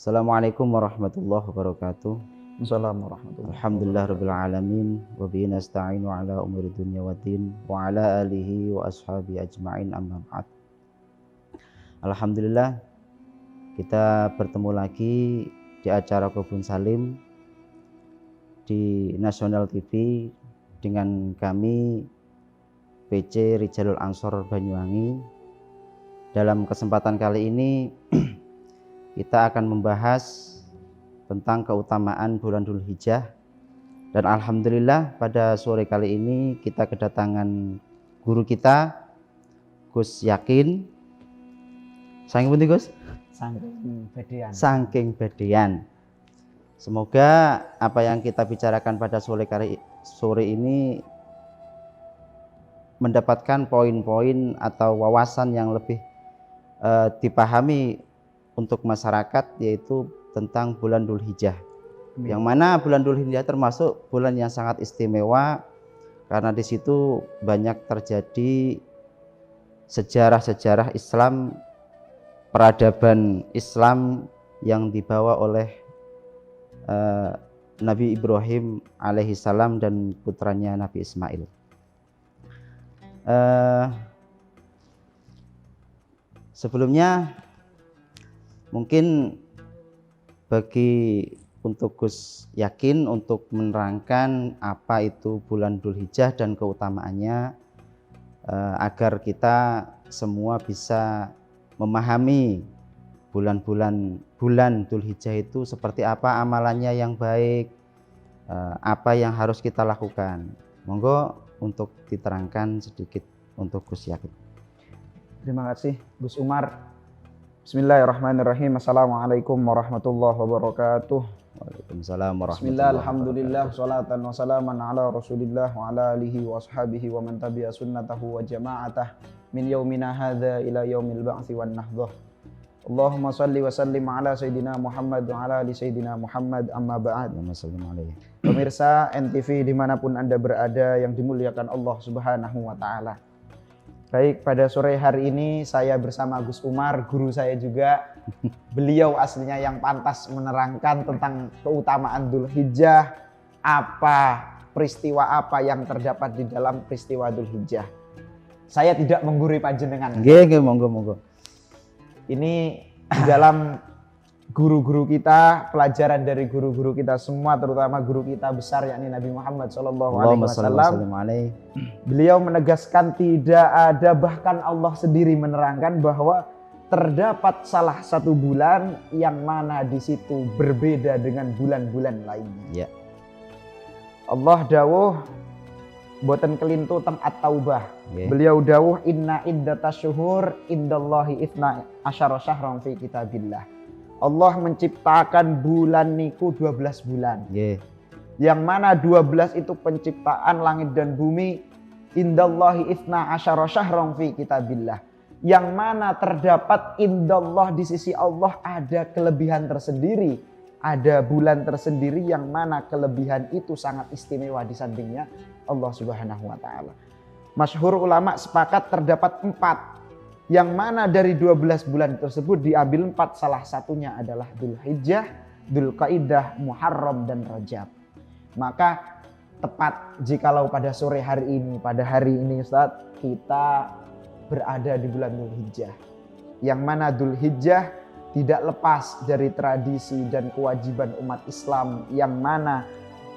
Assalamualaikum warahmatullahi wabarakatuh. Assalamualaikum warahmatullahi Alhamdulillah rabbil alamin wa bihi nasta'inu ala umuri dunya waddin wa ala alihi wa ashabi ajma'in amma ba'd. Alhamdulillah kita bertemu lagi di acara Kebun Salim di Nasional TV dengan kami PC Rijalul Ansor Banyuwangi. Dalam kesempatan kali ini kita akan membahas tentang keutamaan bulan Dzulhijjah, dan alhamdulillah pada sore kali ini kita kedatangan guru kita Gus Yakin. Saking pundi Gus? Saking bedean. Semoga apa yang kita bicarakan pada sore ini mendapatkan poin-poin atau wawasan yang lebih dipahami untuk masyarakat, yaitu tentang bulan Dzulhijjah. Yang mana bulan Dzulhijjah termasuk bulan yang sangat istimewa karena di situ banyak terjadi sejarah-sejarah Islam, peradaban Islam yang dibawa oleh Nabi Ibrahim alaihissalam dan putranya Nabi Ismail. Sebelumnya mungkin bagi untuk Gus Yakin untuk menerangkan apa itu bulan Dzulhijjah dan keutamaannya, agar kita semua bisa memahami bulan Dzulhijjah itu seperti apa amalannya yang baik, apa yang harus kita lakukan. Monggo untuk diterangkan sedikit untuk Gus Yakin. Terima kasih Gus Umar. Bismillahirrahmanirrahim. Assalamualaikum warahmatullahi wabarakatuh. Waalaikumsalam warahmatullahi Bismillah, alhamdulillah, salatan wa salaman ala rasulillah wa ala alihi wa ashabihi wa man tabi'a sunnatahu wa jama'atah min yaumina hadha ila yaumil ba'thi wan nahdah. Allahumma salli wa sallim ala Sayyidina Muhammad wa ala ali Sayyidina Muhammad, amma ba'd. Pemirsa NTV dimanapun Anda berada yang dimuliakan Allah Subhanahu wa ta'ala. Baik, pada sore hari ini saya bersama Gus Umar, guru saya juga. Beliau aslinya yang pantas menerangkan tentang keutamaan Dzulhijjah, peristiwa apa yang terdapat di dalam peristiwa Dzulhijjah. Saya tidak menggurui panjenengan. Nggih, monggo. Ini di dalam guru-guru kita, pelajaran dari guru-guru kita semua, terutama guru kita besar yakni Nabi Muhammad SAW. Beliau menegaskan tidak ada, bahkan Allah sendiri menerangkan bahwa terdapat salah satu bulan yang mana di situ berbeda dengan bulan-bulan lainnya. Ya. Allah dawuh boten kelintu teng At-Taubah. Yeah. Beliau dawuh inna iddatasyuhur indallahi itsna asyara syahran fi kitabillah. Allah menciptakan bulan niku 12 bulan. Yeah. Yang mana 12 itu penciptaan langit dan bumi. Indallahi itsna asyara syahran fi kitabillah. Yang mana terdapat indallah di sisi Allah ada kelebihan tersendiri. Ada bulan tersendiri yang mana kelebihan itu sangat istimewa di sampingnya Allah Subhanahu wa taala. Masyhur ulama sepakat terdapat 4. Yang mana dari 12 bulan tersebut diambil 4, salah satunya adalah Dzulhijjah, Dzulqa'dah, Muharram dan Rajab. Maka tepat jikalau pada sore hari ini, pada hari ini Ustaz, kita berada di bulan Dzulhijjah. Yang mana Dzulhijjah tidak lepas dari tradisi dan kewajiban umat Islam, yang mana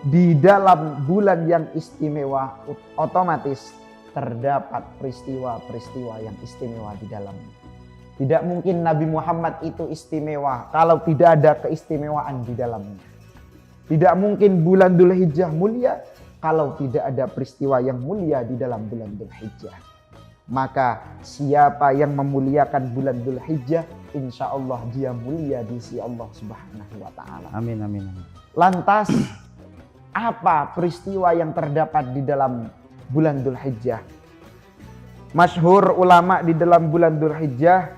di dalam bulan yang istimewa otomatis terdapat peristiwa-peristiwa yang istimewa di dalamnya. Tidak mungkin Nabi Muhammad itu istimewa kalau tidak ada keistimewaan di dalamnya. Tidak mungkin bulan Dzulhijjah mulia kalau tidak ada peristiwa yang mulia di dalam bulan Dzulhijjah. Maka siapa yang memuliakan bulan Dzulhijjah, insya Allah dia mulia di sisi Allah Subhanahu wa ta'ala. Amin. Lantas apa peristiwa yang terdapat di dalam bulan Dzulhijjah? Masyhur ulama di dalam bulan Dzulhijjah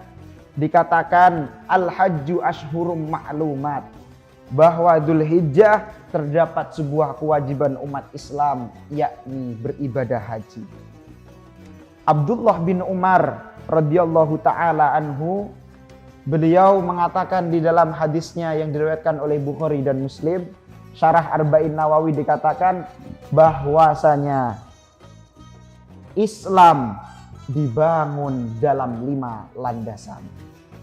dikatakan al-hajju ashhurum ma'lumat, bahwa Dzulhijjah terdapat sebuah kewajiban umat Islam, yakni beribadah haji. Abdullah bin Umar radhiyallahu taala anhu Beliau mengatakan di dalam hadisnya yang diriwayatkan oleh Bukhari dan Muslim, Syarah Arba'in Nawawi, dikatakan bahwasanya Islam dibangun dalam 5 landasan.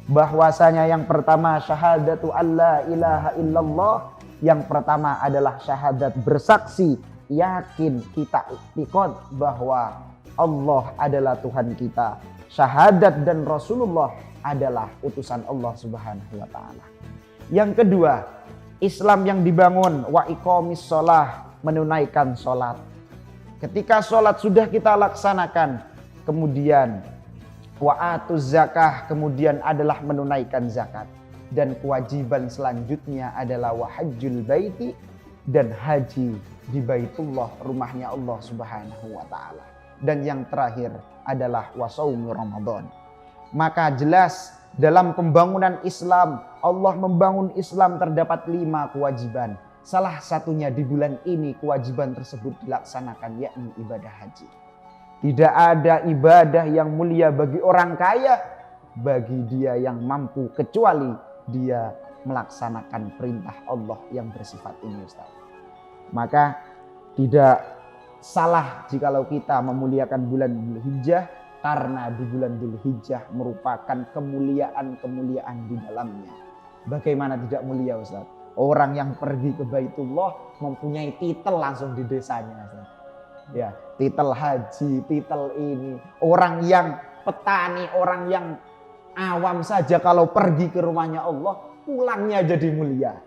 Bahwasanya yang pertama syahadatu alla ilaha illallah, yang pertama adalah syahadat, bersaksi, yakin kita iktikad bahwa Allah adalah Tuhan kita, syahadat dan Rasulullah adalah utusan Allah Subhanahu wa taala. Yang kedua, Islam yang dibangun wa iqamis shalah, menunaikan salat. Ketika salat sudah kita laksanakan, kemudian wa atuz zakah, kemudian adalah menunaikan zakat, dan kewajiban selanjutnya adalah wa hajjul baiti, dan haji di Baitullah, rumahnya Allah Subhanahu wa taala. Dan yang terakhir adalah wa shaumi Ramadan. Maka jelas dalam pembangunan Islam, Allah membangun Islam terdapat 5 kewajiban. Salah satunya di bulan ini kewajiban tersebut dilaksanakan, yakni ibadah haji. Tidak ada ibadah yang mulia bagi orang kaya, bagi dia yang mampu, kecuali dia melaksanakan perintah Allah yang bersifat ini, Ustaz. Maka tidak salah jikalau kita memuliakan bulan Dzulhijjah, karena di bulan Dzulhijjah merupakan kemuliaan-kemuliaan di dalamnya. Bagaimana tidak mulia, Ustaz? Orang yang pergi ke Baitullah mempunyai titel langsung di desanya, Ustaz. Ya, titel haji, titel ini. Orang yang petani, orang yang awam saja kalau pergi ke rumahnya Allah, pulangnya jadi mulia.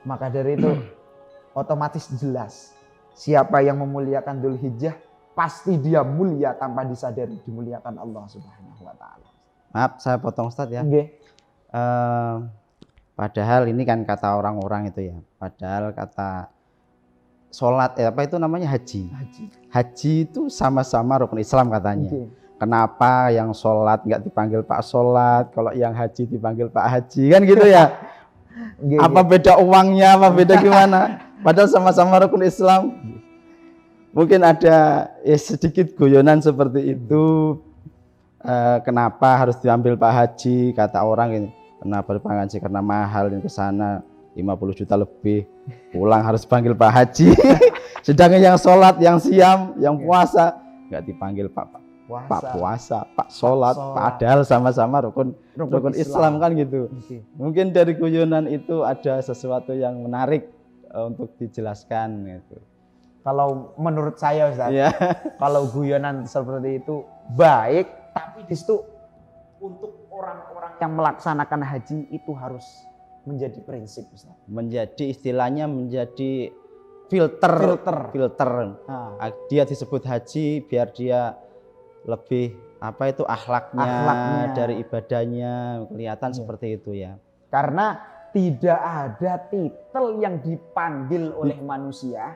Maka dari itu otomatis jelas siapa yang memuliakan Dzulhijjah, pasti dia mulia tanpa disadari dimuliakan Allah Subhanahu wa taala. Maaf, saya potong Ustaz ya. Okay. Padahal ini kan kata orang-orang itu ya. Padahal kata sholat, apa itu namanya, haji. Haji itu sama-sama rukun Islam katanya. Okay. Kenapa yang sholat nggak dipanggil Pak Sholat, kalau yang haji dipanggil Pak Haji, kan gitu ya? Apa beda uangnya, apa beda gimana? Padahal sama-sama rukun Islam. Mungkin ada ya sedikit guyonan seperti itu. Kenapa harus diambil Pak Haji? Kata orang ini, kenapa dipanggil haji? Karena mahal, ini ke sana 50 juta lebih. Pulang harus panggil Pak Haji. Sedangkan yang sholat, yang siam, yang puasa nggak dipanggil Pak puasa, Pak sholat. Padahal sama-sama rukun Islam kan gitu. Okay. Mungkin dari guyonan itu ada sesuatu yang menarik untuk dijelaskan gitu. Kalau menurut saya, Ustaz, Yeah. kalau guyonan seperti itu baik, tapi di situ untuk orang-orang yang melaksanakan haji itu harus menjadi prinsip, Ustaz. Menjadi istilahnya menjadi filter. Nah, Dia disebut haji biar dia lebih apa itu akhlaknya dari ibadahnya kelihatan seperti itu ya. karena tidak ada titel yang dipanggil oleh manusia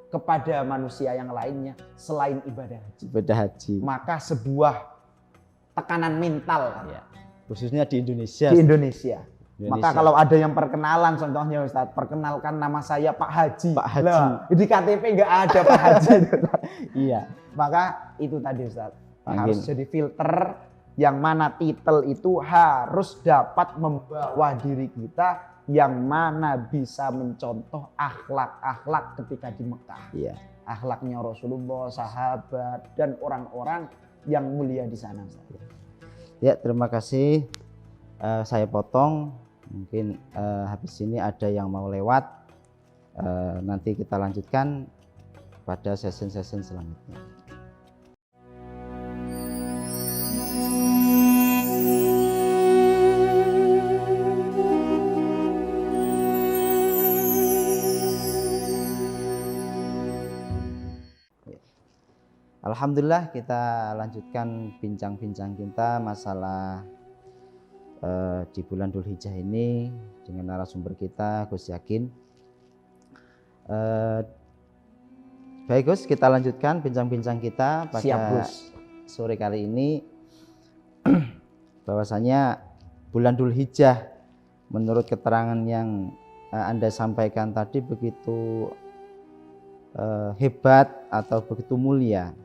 kepada manusia yang lainnya selain ibadah haji. Ibadah haji. Maka sebuah tekanan mental Ya. Khususnya di Indonesia. di Indonesia. Maka kalau ada yang perkenalan, contohnya Ustadz, perkenalkan nama saya Pak Haji. Pak Haji. Lah, di KTP nggak ada Pak Haji. Iya. Maka itu tadi Ustadz, Mungkin. harus jadi filter yang mana titel itu harus dapat membawa diri kita, yang mana bisa mencontoh akhlak-akhlak ketika di Mekah. Iya. Akhlaknya Rasulullah, sahabat, dan orang-orang yang mulia di sana. Ustadz. Ya, terima kasih. Saya potong. Mungkin habis ini ada yang mau lewat. Nanti kita lanjutkan pada sesi-sesi selanjutnya. Alhamdulillah, kita lanjutkan bincang-bincang kita masalah di bulan Dzulhijjah ini dengan narasumber kita, Gus Yakin. Baik Gus, kita lanjutkan bincang-bincang kita pada Siap, Gus. Sore kali ini. Bahwasanya bulan Dzulhijjah menurut keterangan yang Anda sampaikan tadi begitu hebat atau begitu mulia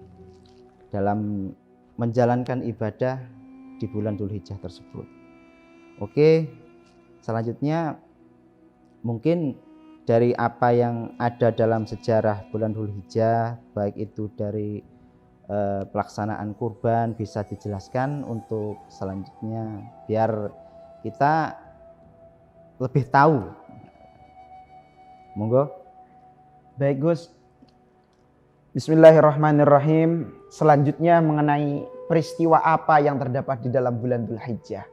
dalam menjalankan ibadah di bulan Dzulhijjah tersebut. Oke, selanjutnya mungkin dari apa yang ada dalam sejarah bulan Dzulhijjah, baik itu dari pelaksanaan kurban, bisa dijelaskan untuk selanjutnya biar kita lebih tahu. Monggo. Baik Gus. Bismillahirrahmanirrahim. Selanjutnya mengenai peristiwa apa yang terdapat di dalam bulan Dzulhijjah.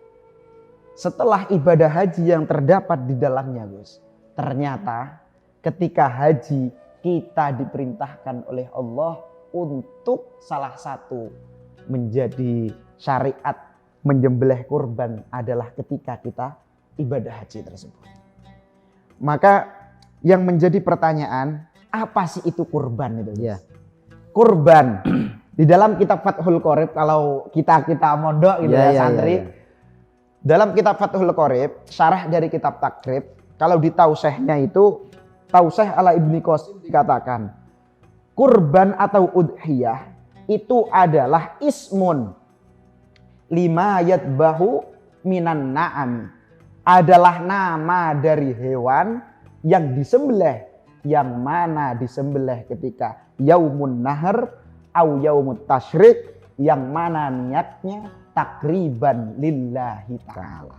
Setelah ibadah haji yang terdapat di dalamnya Gus, ternyata ketika haji kita diperintahkan oleh Allah untuk salah satu menjadi syariat menyembelih kurban adalah ketika kita ibadah haji tersebut. Maka yang menjadi pertanyaan, apa sih itu kurban itu? Ya. Kurban di dalam kitab Fathul Qorib, kalau kita mondok gitu santri. Dalam kitab Fathul Qorib, syarah dari kitab Takrib, kalau di tausihnya itu Tausih ala Ibni Qasim dikatakan, kurban atau udhiyah itu adalah ismun lima yatbahu minan na'am, adalah nama dari hewan yang disembelih, yang mana disembelih ketika yaumun nahar au yaumut tasyrik, yang mana niatnya takriban lillahi ta'ala.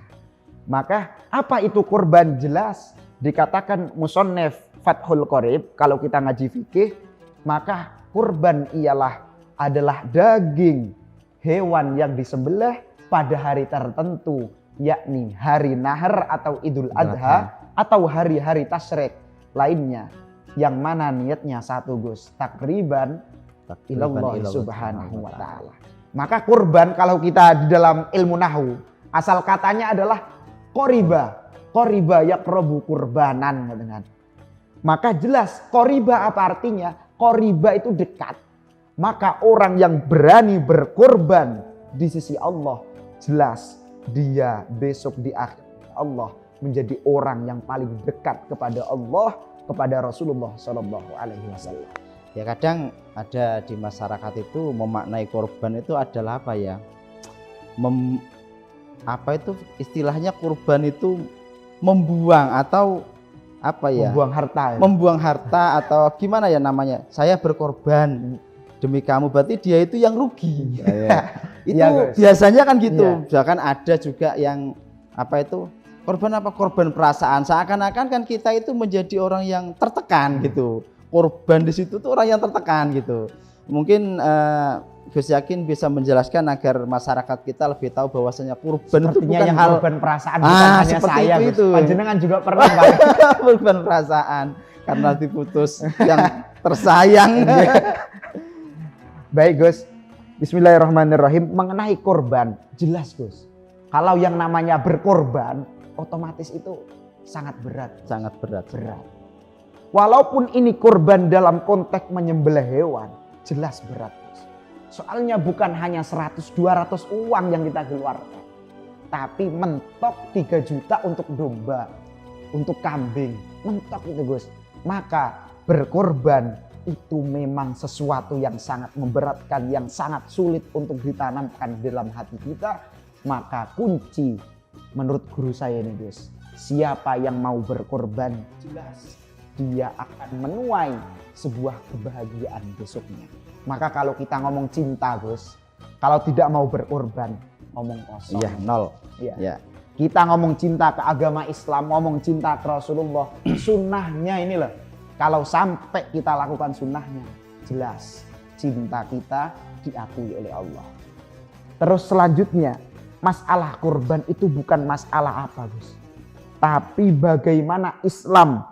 Maka apa itu kurban? Jelas dikatakan musannif Fathul Qorib, kalau kita ngaji fikih, maka kurban adalah daging hewan yang disembelih pada hari tertentu, yakni hari nahar atau idul adha atau hari-hari tasyrik lainnya, yang mana niatnya satu Gus, takriban ilallah subhanahu wa ta'ala. Maka kurban kalau kita di dalam ilmu nahwu, asal katanya adalah qoriba yaqrabu kurbanan dengan. Maka jelas qoriba apa artinya? Qoriba itu dekat. Maka orang yang berani berkorban di sisi Allah, jelas dia besok di akhir Allah menjadi orang yang paling dekat kepada Allah, kepada Rasulullah Shallallahu Alaihi Wasallam. Ya kadang ada di masyarakat itu memaknai korban itu adalah apa ya? Apa itu istilahnya kurban itu membuang atau apa ya? Membuang harta. Ya? Membuang harta atau gimana ya namanya? Saya berkorban demi kamu, berarti dia itu yang rugi. Itu ya, biasanya kan gitu. Ya. Bahkan ada juga yang apa itu? Korban apa? Korban perasaan. Seakan-akan kan kita itu menjadi orang yang tertekan gitu. Korban di situ tuh orang yang tertekan gitu. Mungkin Gus Yakin bisa menjelaskan agar masyarakat kita lebih tahu bahwasanya kurban itu bukan yang hal korban perasaan, bukan hanya saya. Itu. Panjenengan juga pernah korban perasaan karena diputus yang tersayang. Baik Gus, bismillahirrahmanirrahim. Mengenai korban, jelas Gus, kalau yang namanya berkorban otomatis itu sangat berat. Sangat berat. Walaupun ini korban dalam konteks menyembelih hewan, jelas berat. Soalnya bukan hanya 100-200 uang yang kita keluarkan, tapi mentok 3 juta untuk domba, untuk kambing, mentok itu Gus. Maka berkorban itu memang sesuatu yang sangat memberatkan, yang sangat sulit untuk ditanamkan dalam hati kita. Maka kunci menurut guru saya ini Gus, siapa yang mau berkorban, jelas dia akan menuai sebuah kebahagiaan besoknya. Maka kalau kita ngomong cinta Gus, kalau tidak mau berkorban, ngomong kosong. Iya, nol. Ya. Kita ngomong cinta ke agama Islam, ngomong cinta ke Rasulullah, sunnahnya ini loh. Kalau sampai kita lakukan sunnahnya, jelas cinta kita diakui oleh Allah. Terus selanjutnya, masalah kurban itu bukan masalah apa Gus, tapi bagaimana Islam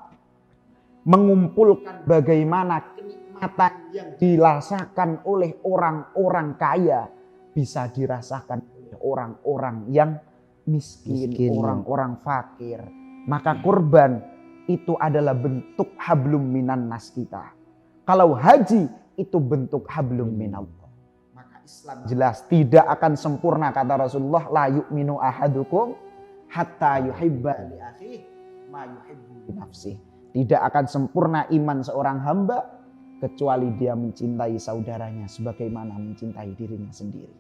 mengumpulkan bagaimana kenikmatan yang dirasakan oleh orang-orang kaya bisa dirasakan oleh orang-orang yang miskin. Orang-orang fakir. Maka kurban itu adalah bentuk hablum minan nas kita. Kalau haji itu bentuk hablum minallah. Maka Islam jelas tidak akan sempurna, kata Rasulullah, la yu'minu ahadukum hatta yuhibba li akhihi ma yuhibbu li nafsihi. Tidak akan sempurna iman seorang hamba kecuali dia mencintai saudaranya sebagaimana mencintai dirinya sendiri.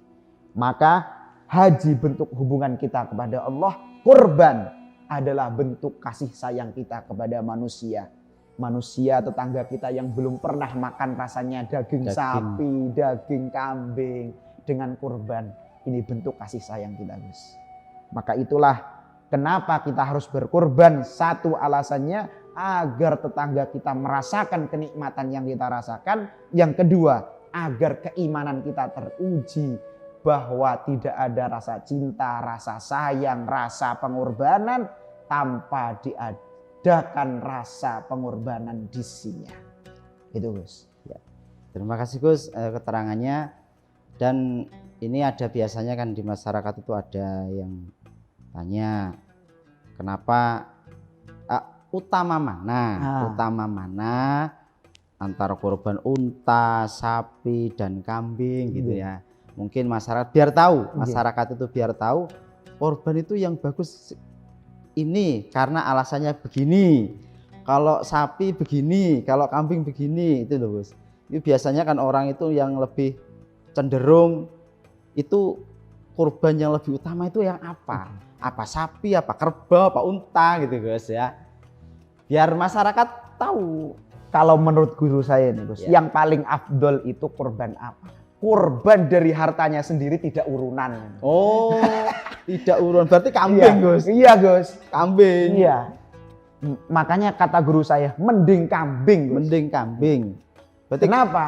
Maka haji bentuk hubungan kita kepada Allah, kurban adalah bentuk kasih sayang kita kepada manusia. Manusia tetangga kita yang belum pernah makan rasanya daging sapi, daging kambing, dengan kurban. Ini bentuk kasih sayang kita, Gus. Maka itulah kenapa kita harus berkurban. Satu alasannya agar tetangga kita merasakan kenikmatan yang kita rasakan. Yang kedua, agar keimanan kita teruji bahwa tidak ada rasa cinta, rasa sayang, rasa pengorbanan tanpa diadakan rasa pengorbanan di sisinya. Itu, Gus. Ya. Terima kasih, Gus, keterangannya. Dan ini ada biasanya kan di masyarakat itu ada yang tanya, kenapa utama mana antara korban unta, sapi dan kambing gitu ya. Mungkin masyarakat biar tahu, masyarakat itu biar tahu korban itu yang bagus ini karena alasannya begini. Kalau sapi begini, kalau kambing begini, itu loh, Gus. Itu biasanya kan orang itu yang lebih cenderung itu kurban yang lebih utama itu yang apa? Apa sapi, apa kerbau, apa unta gitu, Gus ya. Biar masyarakat tahu. Kalau menurut guru saya nih, Gus, yang paling afdol itu kurban apa? Kurban dari hartanya sendiri tidak urunan. Oh, tidak urunan. Berarti kambing, Gus. Iya, Gus. Kambing. Iya. Makanya kata guru saya, mending kambing, Gus. Mending kambing. Berarti kenapa?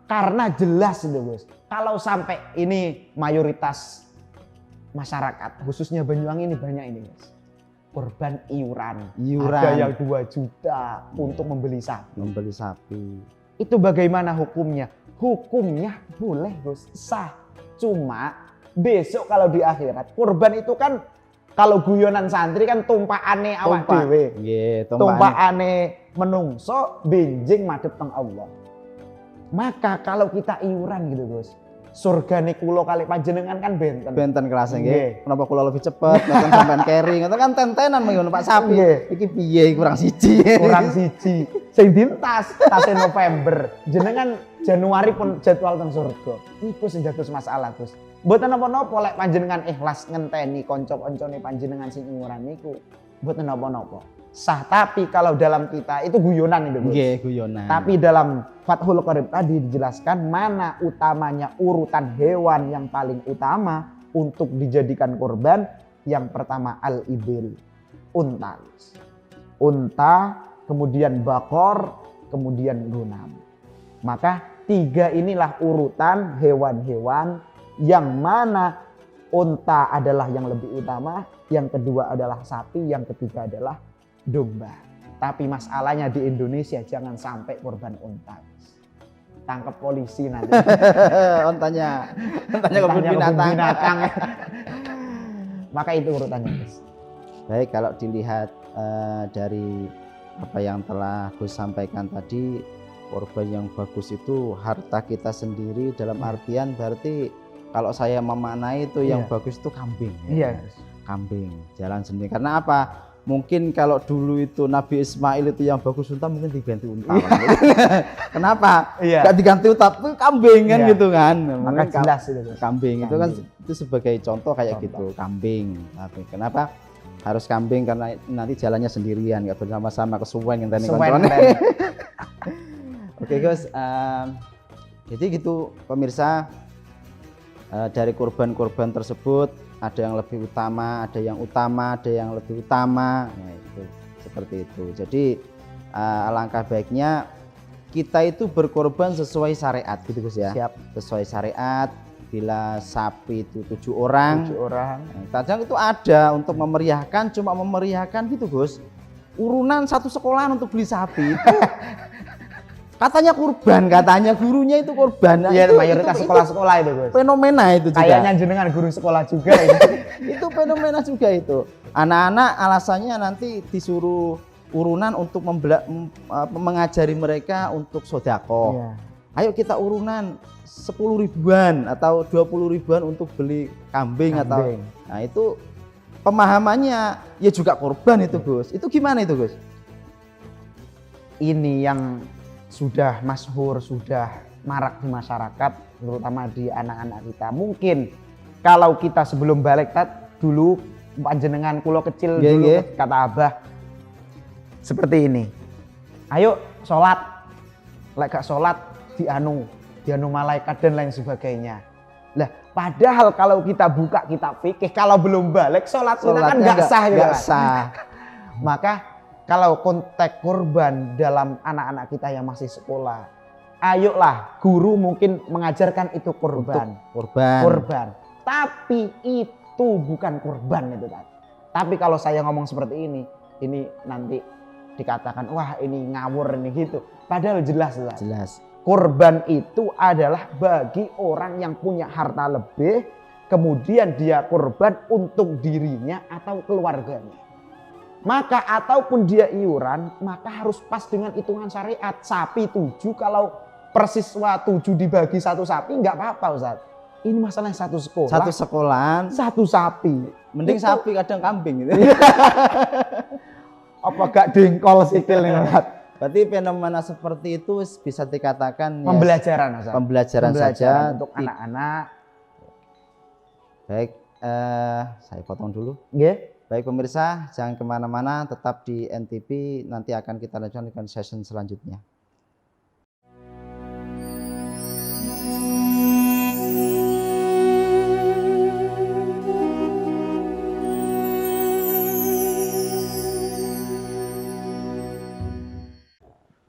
Karena jelas itu, Gus. Kalau sampai ini mayoritas masyarakat, khususnya Banyuwangi ini banyak ini, Gus. Kurban iuran. Ada yang 2 juta untuk membeli sapi. Membeli sapi. Itu bagaimana hukumnya? Hukumnya boleh, Gus, sah. Cuma besok kalau di akhirat, kurban itu kan kalau guyonan santri kan tumpakane awak dhewe. Nggih, tumpakane menungso benjing madhep teng Allah. Maka kalau kita iuran gitu, Gus, surgane kula kali panjenengan kan benten. Benten kelasnya nggih. Kenapa kula lebih cepet, ngoten sampean carry, ngoten kan tentenan mengen Pak sapi. Iki piye kurang siji. Kurang siji. Sing dintas tase November. Jenengan Januari pun jadwal teng surga. Iku sing dados masalah, Gus. Mboten napa-napa lek panjenengan ikhlas ngenteni kanca-kancane panjenengan sing iuran niku. Mboten napa-napa. Sah, tapi kalau dalam kita itu guyonan itu, Gus. Nggih, guyonan. Tapi dalam Fathul Qorib tadi dijelaskan mana utamanya urutan hewan yang paling utama untuk dijadikan korban. Yang pertama al-ibil, unta. Unta, kemudian bakor, kemudian gunam. Maka 3 inilah urutan hewan-hewan yang mana unta adalah yang lebih utama, yang kedua adalah sapi, yang ketiga adalah domba. Tapi masalahnya di Indonesia jangan sampai korban unta. Tangkap polisi nanti. Ontanya kebun binatang. Maka itu urutannya, Gus. Baik, kalau dilihat dari apa yang telah Gus sampaikan tadi, korban yang bagus itu harta kita sendiri, dalam artian berarti kalau saya memaknai itu yang bagus itu kambing. Iya, kambing jalan sendiri. Karena apa? Mungkin kalau dulu itu Nabi Ismail itu yang bagus unta, mungkin diganti unta. Kenapa? Gak diganti unta, itu kambing kan gitu kan. Maka jelas itu. Kambing itu kan itu sebagai contoh kayak gitu, kambing. Kenapa harus kambing? Karena nanti jalannya sendirian, nggak bersama-sama, kesuwen yang tadi kontrolnya. Oke, Gus. Jadi gitu pemirsa, dari korban-korban tersebut ada yang lebih utama, ada yang utama, ada yang lebih utama. Nah, itu seperti itu. Jadi alangkah baiknya kita itu berkorban sesuai syariat gitu, Gus ya. Siap. Sesuai syariat. Bila sapi itu 7 orang. 7 orang. Nah, kadang itu ada untuk memeriahkan, cuma memeriahkan gitu, Gus. Urunan satu sekolahan untuk beli sapi itu katanya kurban, katanya gurunya itu kurban. Iya, mayoritas sekolah-sekolah itu, Gus. Fenomena itu juga. Kayaknya jenengan guru sekolah juga ini. Itu fenomena juga itu. Anak-anak alasannya nanti disuruh urunan untuk mengajari mereka untuk sodako. Iya. Ayo kita urunan 10 ribuan atau 20 ribuan untuk beli kambing. Atau nah itu pemahamannya ya juga korban itu, Gus. Itu gimana itu, Gus? Ini yang sudah masyhur, sudah marak di masyarakat, terutama di anak-anak kita. Mungkin kalau kita sebelum balik dulu panjenengan kula kecil dulu kata Abah seperti ini. Ayo sholat, lek gak sholat dianu malaikat dan lain sebagainya. Lah padahal kalau kita buka kitab fikih kalau belum balik sholatnya kan nggak sah juga. Sah. Maka kalau konteks kurban dalam anak-anak kita yang masih sekolah, ayolah guru mungkin mengajarkan itu kurban. Kurban. Tapi itu bukan kurban itu kan. Tapi kalau saya ngomong seperti ini nanti dikatakan wah ini ngawur ini gitu. Padahal jelas. Kurban itu adalah bagi orang yang punya harta lebih, kemudian dia kurban untuk dirinya atau keluarganya. Maka ataupun dia iuran, maka harus pas dengan hitungan syariat. Sapi 7 kalau persiswa 7 dibagi 1 sapi nggak apa-apa Ustaz. Ini masalahnya satu sekolah. Satu sekolahan. 1 sapi. Mending itu, sapi kadang kambing gitu. Apa gak dengkol sikil nih Ustaz? Berarti fenomena seperti itu bisa dikatakan pembelajaran, ya, pembelajaran saja untuk anak-anak. Baik, saya potong dulu. Yeah. Baik pemirsa, jangan kemana-mana, tetap di NTV. Nanti akan kita lanjutkan dengan session selanjutnya.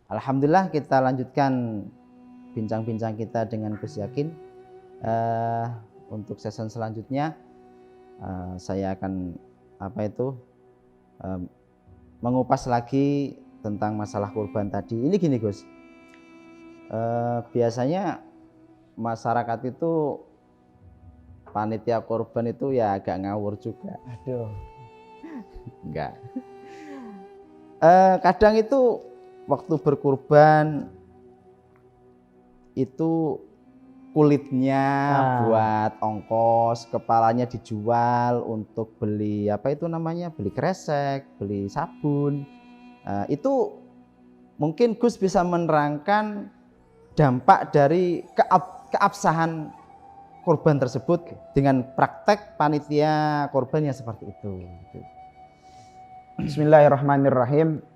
Alhamdulillah kita lanjutkan bincang-bincang kita dengan Gus Yakin. Untuk session selanjutnya saya akan mengupas lagi tentang masalah kurban tadi. Ini gini Gus, biasanya masyarakat itu panitia kurban itu ya agak ngawur juga. Aduh, enggak. Kadang itu waktu berkurban itu kulitnya buat ongkos, kepalanya dijual untuk beli beli kresek, beli sabun. Itu mungkin Gus bisa menerangkan dampak dari keabsahan kurban tersebut dengan praktek panitia kurban yang seperti itu. Bismillahirrahmanirrahim.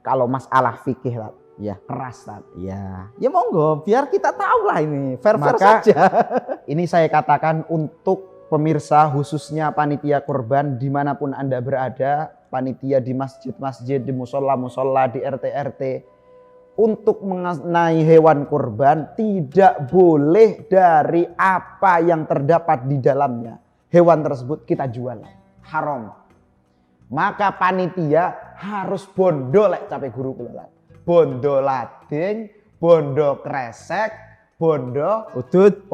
Kalau masalah fikih ya keras ya monggo biar kita tahu lah ini fair saja. Ini saya katakan untuk pemirsa khususnya panitia kurban dimanapun Anda berada, panitia di masjid-masjid, di musola-musola, di RT-RT, untuk mengenai hewan kurban tidak boleh dari apa yang terdapat di dalamnya hewan tersebut kita jual, haram. Maka panitia harus bondo lek capek guru kula. Bondo lading, bondo kresek, bondo udut.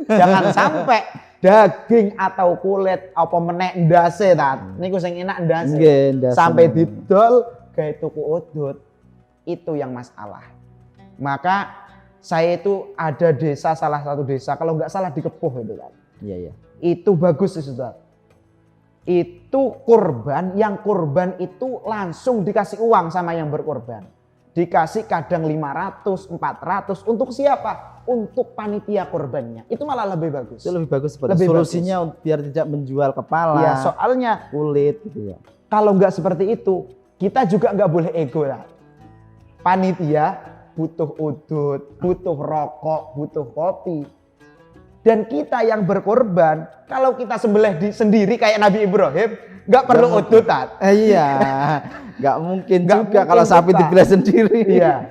Jangan sampai daging atau kulit apa menek ndase niku sing enak ndase. Sampai didol gawe tuku udut. Itu yang masalah. Maka saya itu ada desa, salah satu desa kalau nggak salah di Kepuh itu kan. Iya. Itu bagus sih Ustaz. Itu kurban, yang kurban itu langsung dikasih uang sama yang berkorban. Dikasih kadang 500, 400 untuk siapa? Untuk panitia kurbannya. Itu malah lebih bagus. Itu lebih bagus solusinya bagus. Biar tidak menjual kepala. Ya, soalnya kulit gitu ya. Kalau nggak seperti itu, kita juga nggak boleh ego lah. Panitia butuh udut, butuh rokok, butuh kopi. Dan kita yang berkorban, kalau kita sembelih sendiri kayak Nabi Ibrahim, nggak perlu udutan. Iya, nggak mungkin juga kalau sapi dibelah sendiri. Iya.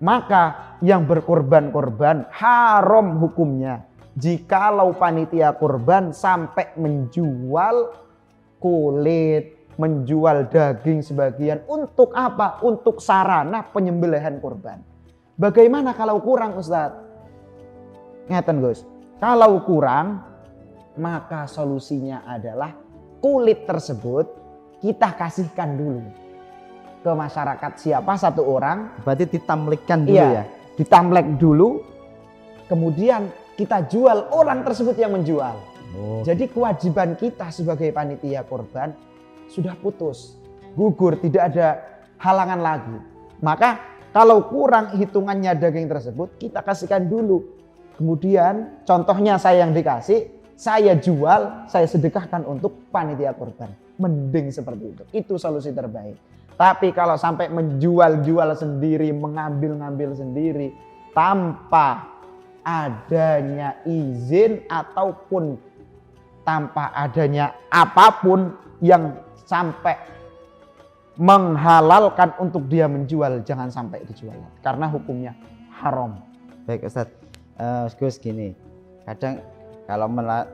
Maka yang berkorban-korban haram hukumnya. Jikalau panitia kurban sampai menjual kulit, menjual daging sebagian, untuk apa? Untuk sarana penyembelihan kurban. Bagaimana kalau kurang Ustadz? Ngeten Gus, kalau kurang maka solusinya adalah kulit tersebut kita kasihkan dulu ke masyarakat siapa satu orang. Berarti ditamlekkan dulu ya? Ditamlek dulu, kemudian kita jual orang tersebut yang menjual. Jadi kewajiban kita sebagai panitia kurban sudah putus, gugur, tidak ada halangan lagi. Maka kalau kurang hitungannya daging tersebut kita kasihkan dulu. Kemudian contohnya saya yang dikasih, saya jual, saya sedekahkan untuk panitia kurban. Mending seperti itu. Itu solusi terbaik. Tapi kalau sampai menjual-jual sendiri, mengambil-ngambil sendiri tanpa adanya izin ataupun tanpa adanya apapun yang sampai menghalalkan untuk dia menjual, jangan sampai dijual karena hukumnya haram. Baik Ustadz, Gus gini, kadang kalau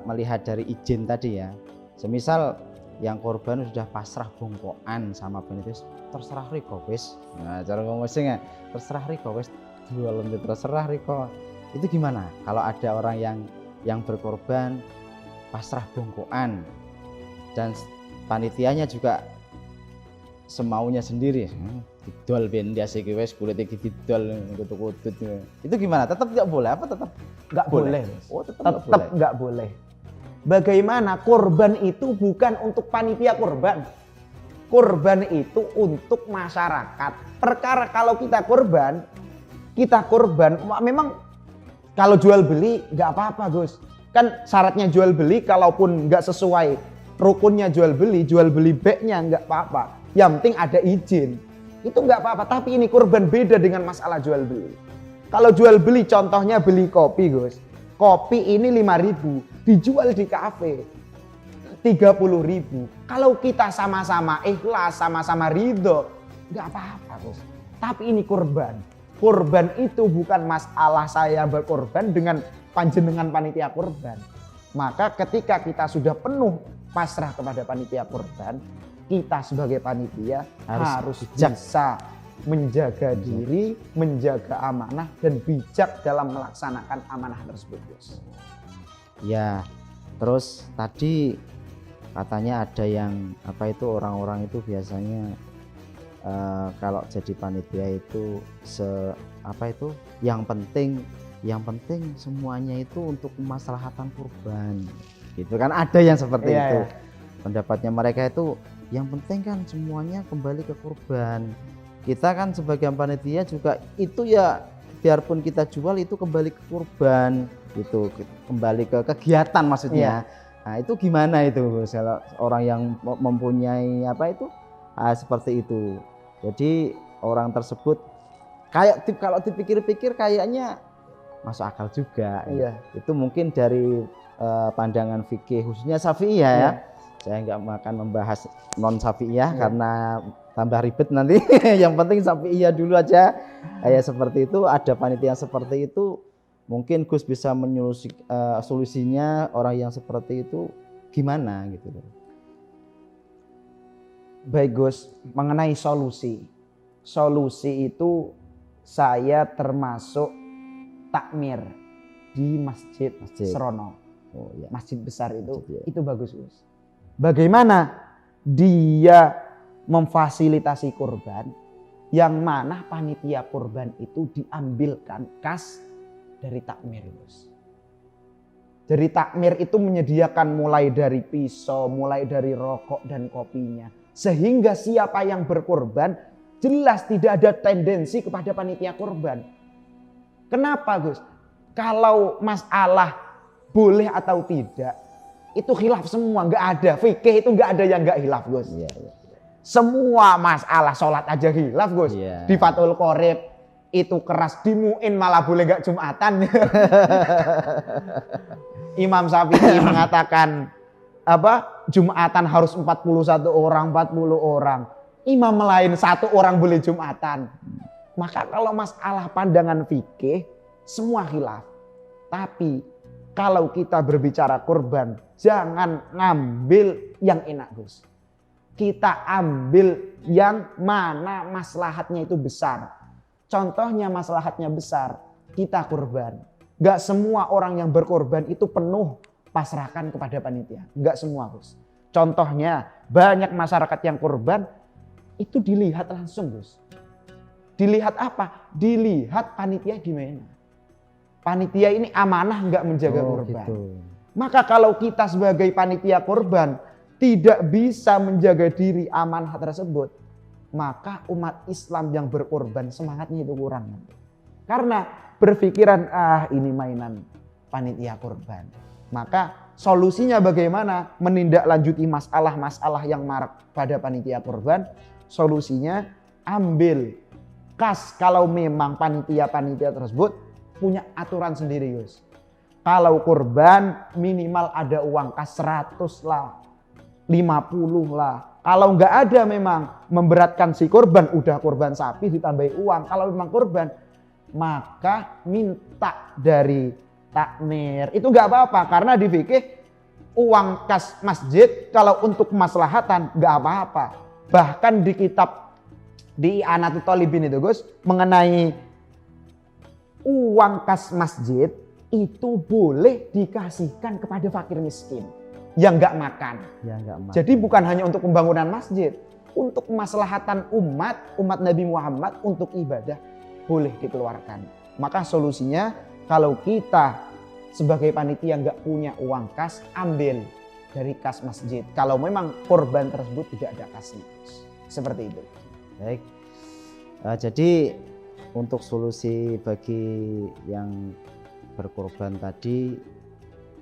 melihat dari izin tadi ya, semisal yang korban sudah pasrah bongkoan sama panitia, terserah riko wis. Nah, cara ngomongnya terserah riko wis, jualan terserah riko. Itu gimana? Kalau ada orang yang berkorban pasrah bongkoan dan panitianya juga semaunya sendiri, didol ben dia sih wes kulit iki didol kutut-kutut. Itu gimana? Tetap nggak boleh apa tetap nggak boleh? Oh, tetap nggak boleh. Bagaimana korban itu bukan untuk panitia korban. Korban itu untuk masyarakat. Perkara kalau kita korban memang kalau jual beli nggak apa-apa Gus. Kan syaratnya jual beli kalaupun nggak sesuai rukunnya jual beli baiknya nggak apa-apa. Yang penting ada izin. Itu nggak apa-apa. Tapi ini korban beda dengan masalah jual beli. Kalau jual beli contohnya beli kopi Gus. Kopi ini 5.000 dijual di kafe 30.000. Kalau kita sama-sama ikhlas, sama-sama ridho, nggak apa-apa Gus. Tapi ini korban. Korban itu bukan masalah saya berkorban dengan panjenengan panitia korban. Maka ketika kita sudah penuh pasrah kepada panitia korban, kita sebagai panitia harus bisa menjaga diri, menjaga amanah dan bijak dalam melaksanakan amanah tersebut, Gus. Ya, terus tadi katanya ada yang orang-orang itu biasanya kalau jadi panitia itu yang penting semuanya itu untuk kemaslahatan kurban. Gitu kan ada yang seperti itu. Ya. Pendapatnya mereka itu yang penting kan semuanya kembali ke kurban. Kita kan sebagai panitia juga itu ya biarpun kita jual itu kembali ke kurban gitu, kembali ke kegiatan maksudnya. Nah, itu gimana itu kalau orang yang mempunyai seperti itu. Jadi orang tersebut kalau dipikir-pikir kayaknya masuk akal juga. Iya. Itu mungkin dari pandangan fikih khususnya Syafi'iyah ya. Saya nggak akan membahas non Syafi'iyah karena tambah ribet nanti. Yang penting Syafi'iyah dulu aja. Kayak seperti itu, ada panitia seperti itu, mungkin Gus bisa solusinya orang yang seperti itu gimana gitu. Baik Gus, mengenai solusi. Solusi itu saya termasuk takmir di masjid. Serono. Oh, iya. Masjid besar itu, masjid, ya. Itu bagus Gus. Bagaimana dia memfasilitasi kurban, yang mana panitia kurban itu diambilkan kas dari takmir Gus. Dari takmir itu menyediakan mulai dari pisau, mulai dari rokok dan kopinya. Sehingga siapa yang berkorban jelas tidak ada tendensi kepada panitia kurban. Kenapa Gus? Kalau masalah boleh atau tidak, itu khilaf semua, nggak ada. Fikih itu nggak ada yang nggak khilaf Gus. Iya. Semua masalah sholat aja khilaf Gus. Iya. Di Fathul Qorib itu keras, di Mu'in malah boleh nggak Jumatan. Imam Syafi'i mengatakan Jumatan harus 41 orang, 40 orang. Imam lain 1 orang boleh Jumatan. Maka kalau masalah pandangan fikih semua khilaf. Tapi kalau kita berbicara kurban, jangan ngambil yang enak Gus. Kita ambil yang mana maslahatnya itu besar. Contohnya maslahatnya besar, kita kurban. Gak semua orang yang berkorban itu penuh pasrahkan kepada panitia. Gak semua Gus. Contohnya banyak masyarakat yang kurban itu dilihat langsung Gus. Dilihat apa? Dilihat panitia gimana. Panitia ini amanah nggak menjaga kurban. Gitu. Maka kalau kita sebagai panitia kurban tidak bisa menjaga diri amanah tersebut, maka umat Islam yang berkorban semangatnya itu kurang. Karena berpikiran ini mainan panitia kurban. Maka solusinya bagaimana menindaklanjuti masalah-masalah yang marak pada panitia kurban? Solusinya ambil kas kalau memang panitia-panitia tersebut punya aturan sendiri, Gus. Kalau kurban minimal ada uang kas 100 lah, 50 lah. Kalau nggak ada memang memberatkan si kurban, udah kurban sapi ditambahi uang. Kalau memang kurban, maka minta dari takmir. Itu nggak apa-apa karena di fikih uang kas masjid kalau untuk kemaslahatan nggak apa-apa. Bahkan di kitab di I'anatul Thalibin itu, Gus, mengenai uang kas masjid itu boleh dikasihkan kepada fakir miskin yang nggak makan. Jadi bukan hanya untuk pembangunan masjid, untuk kemaslahatan umat Nabi Muhammad untuk ibadah boleh dikeluarkan. Maka solusinya kalau kita sebagai panitia nggak punya uang kas, ambil dari kas masjid. Kalau memang korban tersebut tidak ada kasnya, seperti itu. Baik. Jadi untuk solusi bagi yang berkorban tadi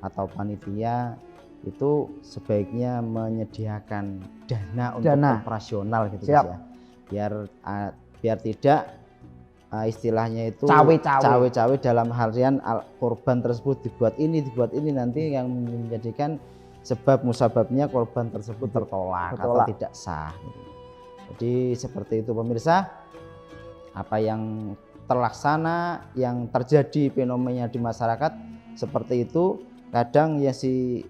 atau panitia itu sebaiknya menyediakan dana untuk operasional gitu ya. Biar tidak istilahnya itu cawe-cawe dalam harian korban tersebut dibuat ini nanti yang menjadikan sebab musababnya korban tersebut tertolak atau tidak sah. Jadi seperti itu pemirsa, apa yang terlaksana, yang terjadi fenomena di masyarakat seperti itu. Kadang ya si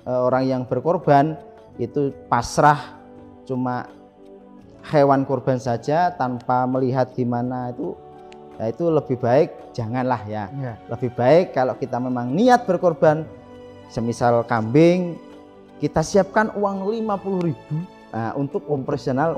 orang yang berkorban itu pasrah cuma hewan kurban saja tanpa melihat gimana itu, ya itu lebih baik janganlah ya. Lebih baik kalau kita memang niat berkorban, semisal kambing, kita siapkan uang 50.000 untuk operasional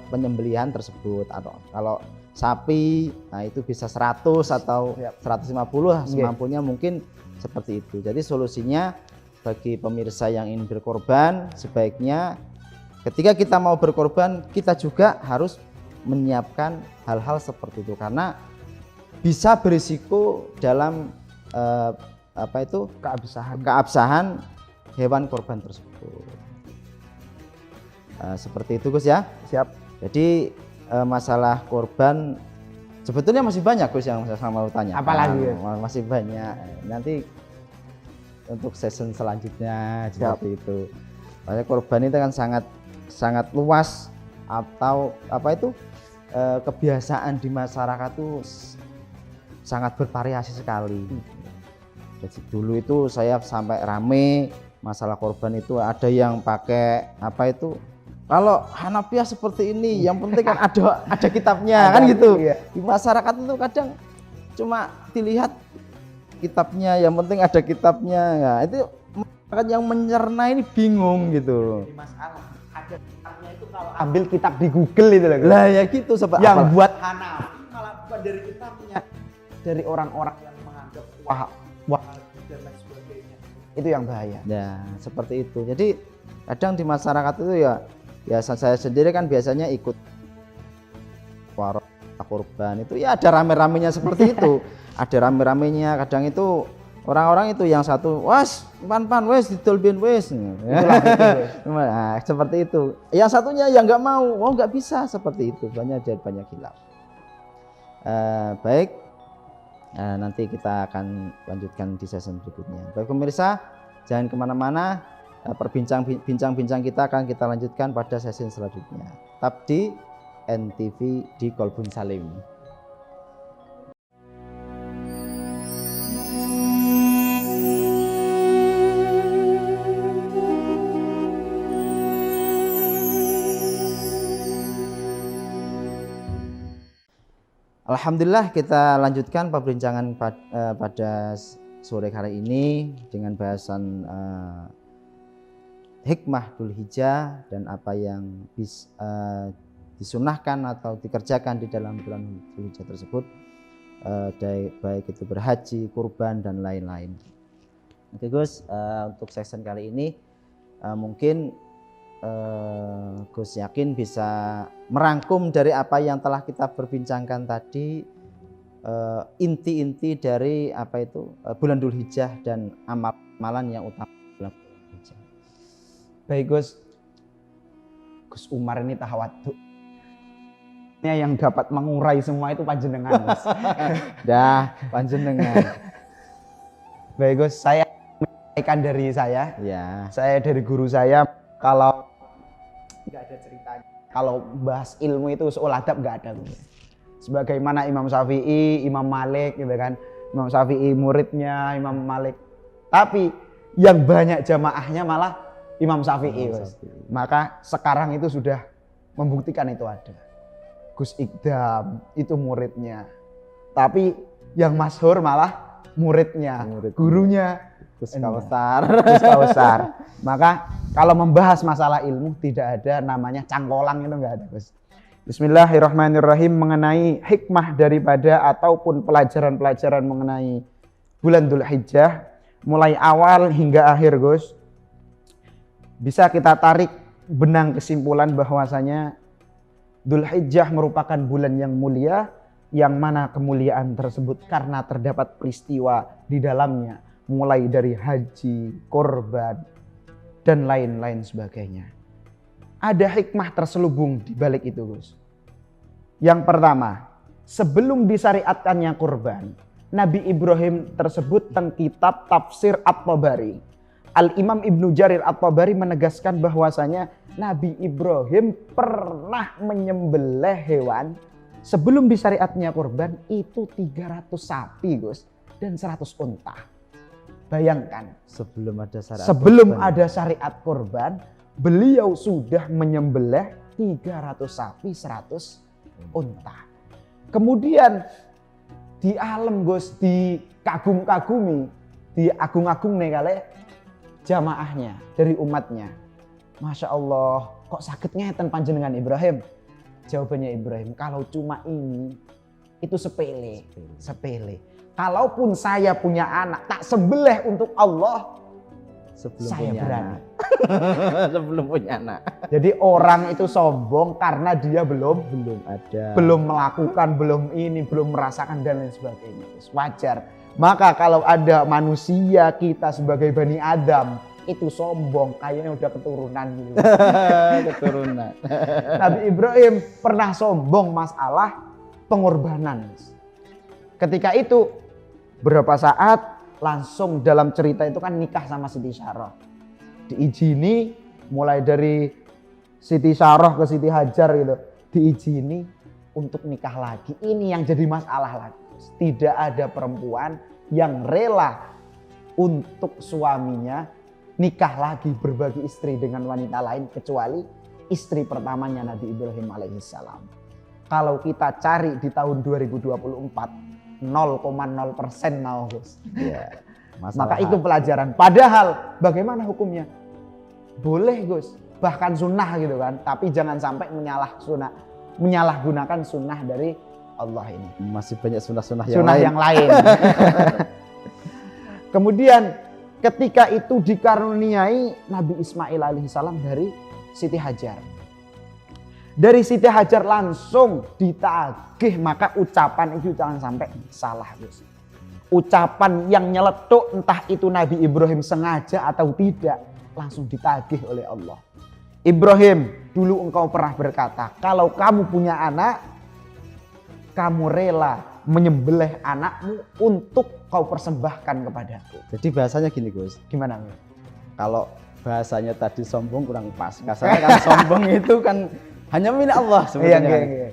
penyembelihan tersebut. Atau kalau sapi, itu bisa 100 atau 150 semampunya mungkin seperti itu. Jadi solusinya bagi pemirsa yang ingin berkorban, sebaiknya ketika kita mau berkorban kita juga harus menyiapkan hal-hal seperti itu karena bisa berisiko dalam keabsahan hewan korban tersebut. Seperti itu, Gus ya. Siap. Jadi masalah korban sebetulnya masih banyak, Gus, yang saya mau tanya. Apalagi masih banyak. Nanti untuk season selanjutnya seperti itu. Soalnya korban itu kan sangat luas atau kebiasaan di masyarakat itu sangat bervariasi sekali. Jadi dulu itu saya sampai rame masalah korban itu, ada yang pakai kalau Hanafiyah seperti ini, yang penting kan ada kitabnya kan gitu. Iya. Di masyarakat itu kadang cuma dilihat kitabnya, yang penting ada kitabnya. Nah, itu masyarakat yang mencerna ini bingung gitu. Masalah ada kitabnya itu kalau ambil kitab di Google itu lah ya gitu sebab yang buat Hanafi malah bukan dari kitabnya, dari orang-orang yang menganggap wah dan lain sebagainya. Itu yang bahaya. Nah, seperti itu. Jadi kadang di masyarakat itu ya saya sendiri kan biasanya ikut warung korban itu ya ada rame-ramenya seperti itu. Ada rame-ramenya, kadang itu orang-orang itu yang satu was pan wes ditolbin wes. Nah, seperti itu. Yang satunya yang nggak mau, nggak bisa seperti itu. Banyak khilaf. Baik. Nanti kita akan lanjutkan di season berikutnya. Baik pemirsa, jangan kemana-mana. Bincang-bincang kita akan kita lanjutkan pada season selanjutnya. Tetap di NTV di Kolbun Salim. Alhamdulillah, kita lanjutkan perbincangan pada sore hari ini dengan bahasan hikmah Dzulhijjah dan apa yang disunahkan atau dikerjakan di dalam bulan Dzulhijjah tersebut, baik itu berhaji, kurban dan lain-lain. Oke Gus, untuk season kali ini mungkin Gus yakin bisa merangkum dari apa yang telah kita perbincangkan tadi, inti-inti dari bulan Dzulhijjah dan amal amalan yang utama dalam hijrah. Baik Gus. Gus Umar ini tawadhu. Yang dapat mengurai semua itu panjenengan Gus. Dah panjenengan. Baik Gus, saya menyampaikan dari saya. Ya. Saya dari guru saya, kalau nggak ada ceritanya. Kalau bahas ilmu itu usul adab nggak ada. Sebagaimana Imam Syafi'i, Imam Malik gitu kan. Imam Syafi'i muridnya Imam Malik. Tapi yang banyak jamaahnya malah Imam Syafi'i. Maka sekarang itu sudah membuktikan itu ada. Gus Ikdam itu muridnya. Tapi yang masyhur malah muridnya. Gurunya Gus Kausar. Gus Kausar. Maka kalau membahas masalah ilmu tidak ada namanya cangkolang, itu enggak ada, Gus. Bismillahirrahmanirrahim, mengenai hikmah daripada ataupun pelajaran-pelajaran mengenai bulan Dzulhijjah mulai awal hingga akhir, Gus. Bisa kita tarik benang kesimpulan bahwasanya Dzulhijjah merupakan bulan yang mulia, yang mana kemuliaan tersebut karena terdapat peristiwa di dalamnya, mulai dari haji, korban, dan lain-lain sebagainya. Ada hikmah terselubung di balik itu, Gus. Yang pertama, sebelum disyariatkannya kurban, Nabi Ibrahim tersebut teng kitab tafsir At-Tabari. Al-Imam Ibnu Jarir At-Tabari menegaskan bahwasanya Nabi Ibrahim pernah menyembelih hewan sebelum disyariatnya kurban itu 300 sapi, Gus, dan 100 unta. Bayangkan, sebelum ada syariat kurban, beliau sudah menyembelih 300 sapi, 100 unta. Kemudian di alam, Gus, dikagum-kagumi, diagung-agung nih kali jamaahnya dari umatnya. Masya Allah, kok sakit ngeten panjenengan Ibrahim? Jawabannya Ibrahim, kalau cuma ini itu sepele. Kalaupun saya punya anak, tak sembelih untuk Allah sebelum saya punya berani. anak. Sebelum punya anak. Jadi orang itu sombong karena dia belum ada, belum melakukan, belum merasakan dan lain sebagainya. Wajar. Maka kalau ada manusia kita sebagai Bani Adam itu sombong, kayaknya udah keturunan gitu. Keturunan. Nabi Ibrahim pernah sombong masalah pengorbanan. Ketika itu berapa saat langsung dalam cerita itu kan nikah sama Siti Syarah. Diizini mulai dari Siti Syarah ke Siti Hajar gitu. Diizini untuk nikah lagi. Ini yang jadi masalah lagi. Tidak ada perempuan yang rela untuk suaminya nikah lagi, berbagi istri dengan wanita lain kecuali istri pertamanya Nabi Ibrahim alaihissalam. Kalau kita cari di tahun 2024 0,0% mau, Gus. Ya, maka itu pelajaran. Padahal bagaimana hukumnya? Boleh, Gus, bahkan sunnah gitu kan. Tapi jangan sampai menyalahgunakan sunnah dari Allah ini. Masih banyak sunnah yang lain. Kemudian ketika itu dikaruniai Nabi Ismail alaihissalam dari Siti Hajar. Dari Siti Hajar langsung ditagih, maka ucapan itu jangan sampai salah, Gus. Ucapan yang nyeletuk entah itu Nabi Ibrahim sengaja atau tidak langsung ditagih oleh Allah. Ibrahim, dulu engkau pernah berkata, kalau kamu punya anak, kamu rela menyembelih anakmu untuk kau persembahkan kepadaku. Jadi bahasanya gini, Gus. Gimana, Gus? Kalau bahasanya tadi sombong kurang pas. Kasarnya kan sombong itu kan hanya milik Allah sebenarnya. Iya.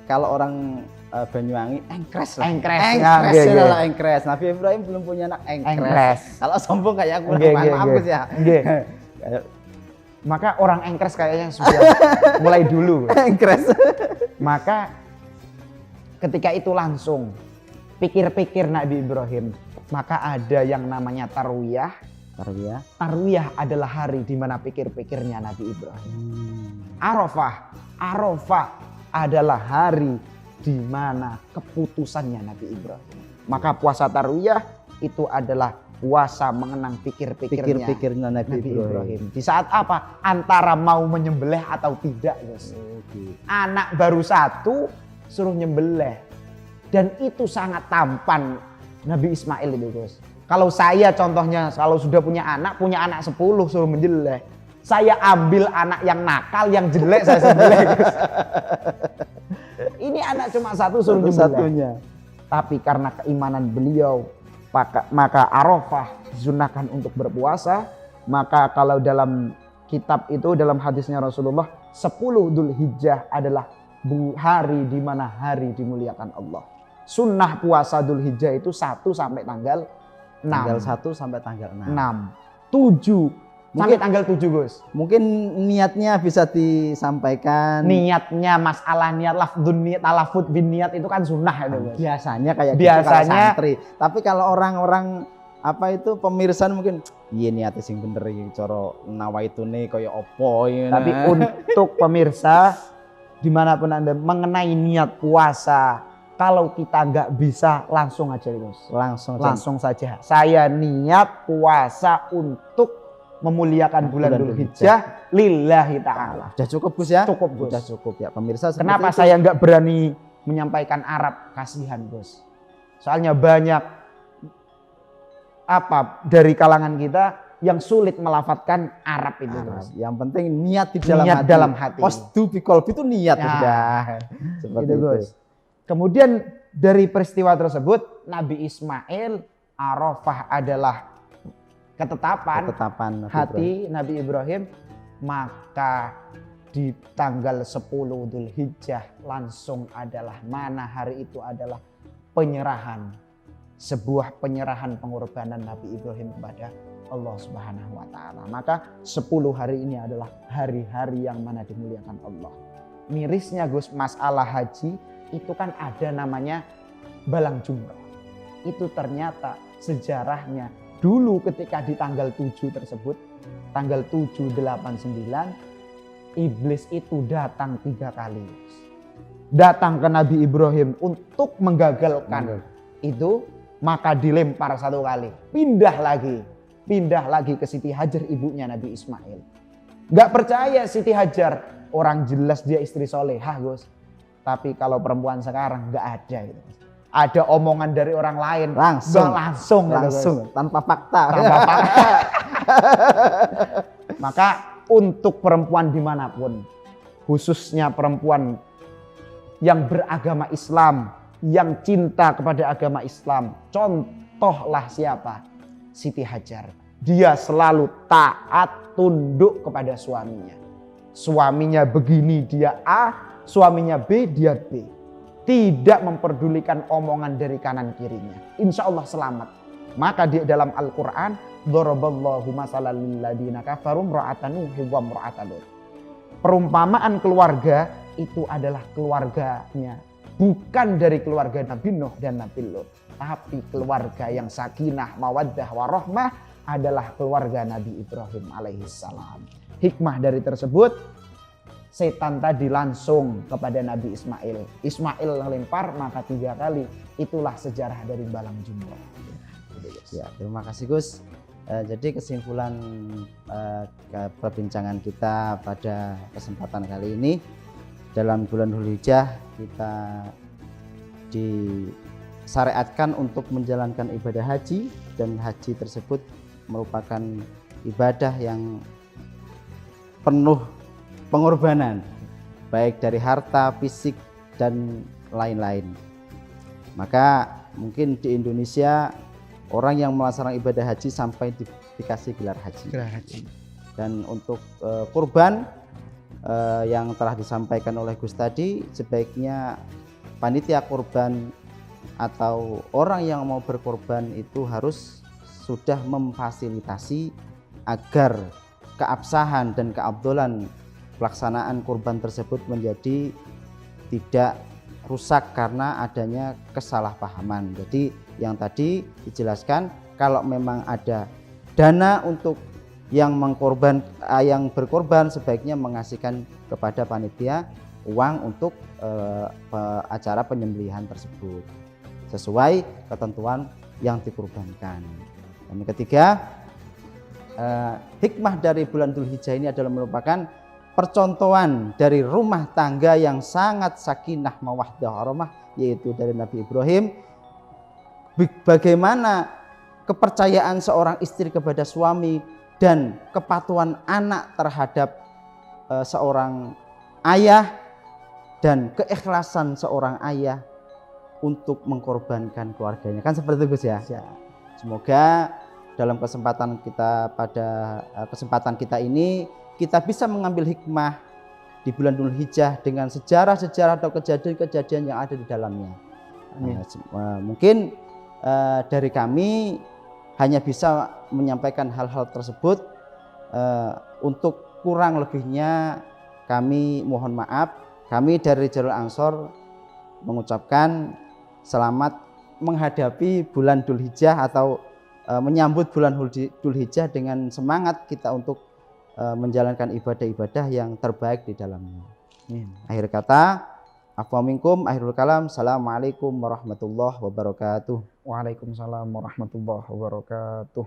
Kalau orang Banyuwangi engkres. Engkres. Nabi Ibrahim belum punya anak engkres. Kalau sombong kayak aku maaf ya. Maka orang engkres kayaknya sudah mulai dulu. Engkres. Maka ketika itu langsung pikir-pikir Nabi Ibrahim, maka ada yang namanya tarwiyah. Tarwiyah adalah hari di mana pikir-pikirnya Nabi Ibrahim. Arafah adalah hari di mana keputusannya Nabi Ibrahim. Maka puasa tarwiyah itu adalah puasa mengenang pikir-pikirnya Nabi Ibrahim. Di saat apa? Antara mau menyembelih atau tidak, Gus. Anak baru satu suruh nyembelih. Dan itu sangat tampan Nabi Ismail itu, Gus. Kalau saya contohnya, kalau sudah punya anak 10 suruh menjelek. Saya ambil anak yang nakal, yang jelek saya sembelih. Ini anak cuma satu suruh satunya. Tapi karena keimanan beliau, maka Arafah disunahkan untuk berpuasa. Maka kalau dalam kitab itu, dalam hadisnya Rasulullah, 10 Dzulhijjah adalah hari di mana hari dimuliakan Allah. Sunnah puasa Dzulhijjah itu 1 sampai tanggal 6. Tanggal 1 sampai tanggal 6. 7 sampai tanggal 7, Gus. Mungkin niatnya bisa disampaikan. Niatnya, masalah niat, lafdzun niat, talafut bin niat itu kan sunnah itu, Gus. Biasanya kayak biasanya gitu kalau santri. Tapi kalau orang-orang pemirsa mungkin iya niatnya sing bener iki cara nawaitune kaya apa ya. Tapi untuk pemirsa dimanapun Anda mengenai niat puasa, kalau kita nggak bisa langsung aja, Gus. Langsung saja. Saya niat puasa untuk memuliakan bulan Dzulhijjah lillahi ta'ala. Sudah cukup, Gus ya? Cukup, Gus. Sudah cukup ya pemirsa. Kenapa saya nggak berani menyampaikan Arab? Kasihan, Gus. Soalnya banyak dari kalangan kita yang sulit melafatkan Arab itu, Gus. Yang penting niat di dalam hati. Qasdu bi qalbi itu niat ya. Sudah. Seperti itu, Gus. Kemudian dari peristiwa tersebut Nabi Ismail, Arafah adalah ketetapan hati Nabi Ibrahim. Maka di tanggal 10 Dzulhijjah langsung adalah mana hari itu adalah penyerahan. Sebuah penyerahan pengorbanan Nabi Ibrahim kepada Allah Subhanahu wa taala. Maka 10 hari ini adalah hari-hari yang mana dimuliakan Allah. Mirisnya, Gus, masalah haji itu kan ada namanya balang jumroh. Itu ternyata sejarahnya dulu ketika di tanggal 7 tersebut, tanggal 7, 8, 9, iblis itu datang 3 kali. Datang ke Nabi Ibrahim untuk menggagalkan itu, maka dilempar 1 kali. Pindah lagi ke Siti Hajar, ibunya Nabi Ismail. Gak percaya Siti Hajar, orang jelas dia istri solehah, Gus. Tapi kalau perempuan sekarang nggak ada gitu. Ada omongan dari orang lain langsung tanpa fakta. Maka untuk perempuan dimanapun, khususnya perempuan yang beragama Islam, yang cinta kepada agama Islam, contohlah siapa? Siti Hajar. Dia selalu taat, tunduk kepada suaminya. Suaminya begini dia A, suaminya B, dia B. Tidak memperdulikan omongan dari kanan kirinya. Insya Allah selamat. Maka di dalam Al-Quran, Daraballahu masalan lilladzina kafaru imra'atan Nuhin wa imra'atan Lut. Perumpamaan keluarga itu adalah keluarganya, bukan dari keluarga Nabi Nuh dan Nabi Lut, tapi keluarga yang sakinah, mawaddah, warahmah adalah keluarga Nabi Ibrahim alaihissalam. Hikmah dari tersebut, setan tadi langsung kepada Nabi Ismail. Ismail lempar, maka 3 kali. Itulah sejarah dari balang jumroh. Ya, terima kasih, Gus. Jadi kesimpulan perbincangan kita pada kesempatan kali ini, dalam bulan Dzulhijjah kita disyariatkan untuk menjalankan ibadah haji, dan haji tersebut merupakan ibadah yang penuh pengorbanan, baik dari harta, fisik, dan lain-lain. Maka mungkin di Indonesia orang yang melaksanakan ibadah haji sampai dikasih gelar haji. Dan untuk kurban yang telah disampaikan oleh Gus tadi, sebaiknya panitia kurban atau orang yang mau berkorban itu harus sudah memfasilitasi agar keabsahan dan keabdolan pelaksanaan kurban tersebut menjadi tidak rusak karena adanya kesalahpahaman. Jadi yang tadi dijelaskan, kalau memang ada dana untuk yang berkorban, sebaiknya mengasihkan kepada panitia uang untuk acara penyembelihan tersebut sesuai ketentuan yang dikurbankan. Dan yang ketiga, hikmah dari bulan Dzulhijjah ini adalah merupakan percontohan dari rumah tangga yang sangat sakinah mawaddah warahmah, yaitu dari Nabi Ibrahim. Bagaimana kepercayaan seorang istri kepada suami dan kepatuhan anak terhadap seorang ayah dan keikhlasan seorang ayah untuk mengkorbankan keluarganya. Kan seperti itu Gus ya. Semoga dalam kesempatan kita ini kita bisa mengambil hikmah di bulan Dzulhijjah dengan sejarah-sejarah atau kejadian-kejadian yang ada di dalamnya. Mungkin dari kami hanya bisa menyampaikan hal-hal tersebut. Untuk kurang lebihnya kami mohon maaf. Kami dari Jalul Ansor mengucapkan selamat menghadapi bulan Dzulhijjah atau menyambut bulan Dzulhijjah dengan semangat kita untuk menjalankan ibadah-ibadah yang terbaik di dalamnya. Akhir kata, afwa minkum, akhirul kalam. Assalamualaikum warahmatullahi wabarakatuh. Waalaikumsalam warahmatullahi wabarakatuh.